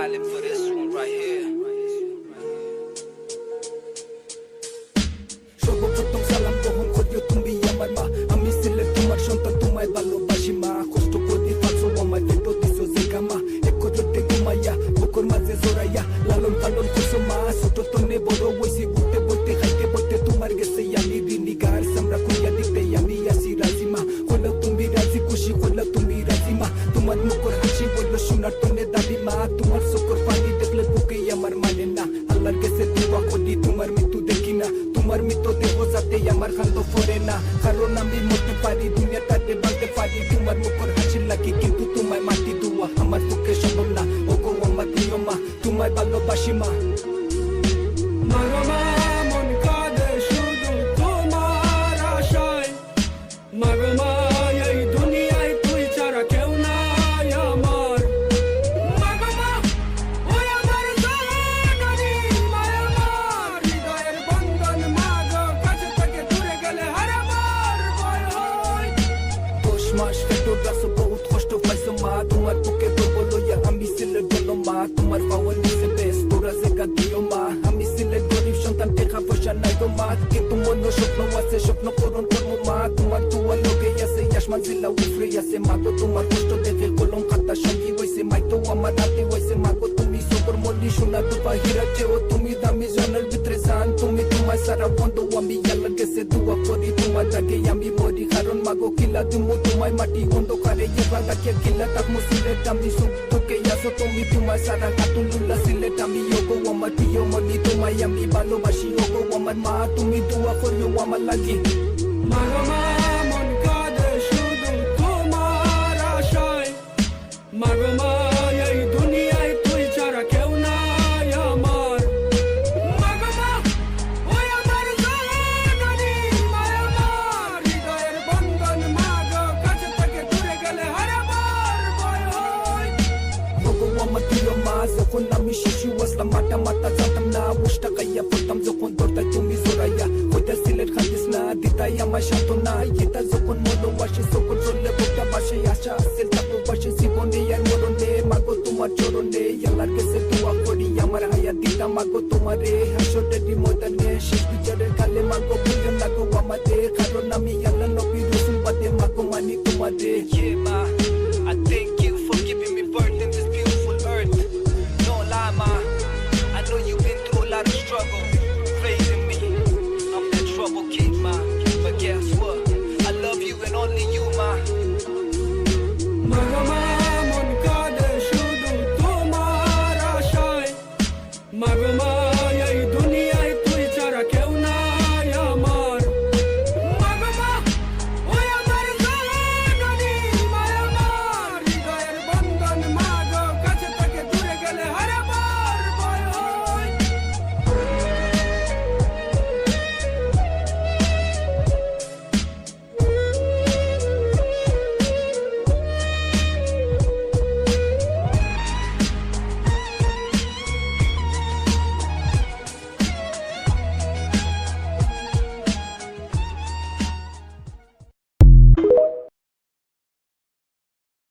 silent for this one right here. সর্বপ্রথম সালাম গ্রহণ করিও তুমি আমার মা, আমি ছেলে তোমার সন্তান, তোমায় ভালোবাসি মা। কষ্ট করে পাচ্ছো আমার পেট দিছো জায়গা মা, এক করতে ঘুমাইয়া বুকুর মাঝে জড়াইয়া লালন পালন করছো মা। ছোট তনে বড় হইছি বুঝতে বলতে খাইতে বলতে তোমার গেছে আমি ঋণী গার সামরা কইয়া দিতে আমি আসি রাজি মা। হইলো তুমি রাজি খুশি হইলো তুমি রাজি মা, তোমার মুখর হাসি বললো শোনার তনে দাদি মা। তোমার চোখের পানি দেখলে বুকে আমার মানে না, আল্লাহর কাছে দোয়া করি তোমার মৃত্যু দেখি না। তোমার মৃত্যু দেহ যাতে আমার খান্দ পড়ে না, কারণ আমি মরতে পারি দুনিয়াটাতে বাঁধতে পারি তোমার মুখর হাসি লাগে, কিন্তু তোমায় মাটি দোয়া আমার পক্ষে সম্ভব না। ও গো আমার প্রিয় মা, তোমায় ভালোবাসি মা। মাগো মা মন কাঁদে শুধু তোমার আশায়, মাগো মা এই দুনিয়ায় তুই ছাড়া কেউ নাই আমার। মাগো মা ওই আমার জননী, মায়া আমার হৃদয়ের বন্ধন, মাগো কাছে থেকে দূরে গেলে হার আমার ভয় হয়। 10 মাস পেটর রাখছো বহুত কষ্ট পাইছো মা, তোমার বুকে গর্ব লইয়া আমি ছেলের জন্য মা। তোমার পাওয়ার নিচে বেশ তোরা জায়গা দিও মা, আমি ছেলের গরিব সন্তান, টাকা পয়সা নাই গো মা, কিন্তু মন স্বপ্ন আছে স্বপ্ন পূরণ করবো মা। তোমার দোয়া লোকে আছে আসমান জেলা উফরে আছে মা গো, তোমার কষ্ট দেখে কলম খাতা সঙ্গী হয়েছে মাই তো আমার হাতে হয়েছে মা গো। তুমি সবর মল্লি সোনা দুপা হীরা চেও, তুমি দামি জনের ভিতরে জান, তুমি তোমার সারা বন্ধ আমি আল্লাহর কাছে দোয়া করি তোমার আগে আমি মরি, কারণ মা গো কিলা তুমি তোমায় মাটি অন্ধকারে এবার রাখে কিলা থাকবো সিলেট আমি সুখ তোকে আসো তুমি তোমার সারা কাতুল্লা সিলেট আমি ওগো আমার প্রিয় মনি, তোমায় আমি ভালোবাসি ওগো আমার মা, তুমি দোয়া করিও আমার লাগে। মাগো মা মন কাঁদে শুধু তোমার আশায়, মাগো মা এই দুনিয়ায় তুই ছাড়া কেউ নাই আমার। মাগো মা ওই আমার জননী, মায়া আমার হৃদয়ের বন্ধন, মাগো কাছে থেকে দূরে গেলে হার আমার ভয় হয়। ওগো আমার প্রিয় মা, যখন আমি শিশু আসলাম মাটা মাটা জানতাম না, উষ্টা খাইয়া পড়তাম যখন দরদায় তুমি জোরাইয়া ওইটা সিলেট খাদিস না দিতাই আমার সান্ত্বনা। এটা যখন মনো বাসে সকল চললে বোটা বাসে আশা আসেল তাপো বাসে জীবনে আর মরণে, মাগো তোমার চরণে আল্লাহর কাছে দোয়া করি আমার হায়াত দিতা মাগো তোমারে হাসরের ময়দানে শেষ বিচারের কালে মাগো ভুলিও না গো আমাদের, কারণ আমি আল্লাহ নবী রাসূল বাদে মাগো মানি তোমাদের।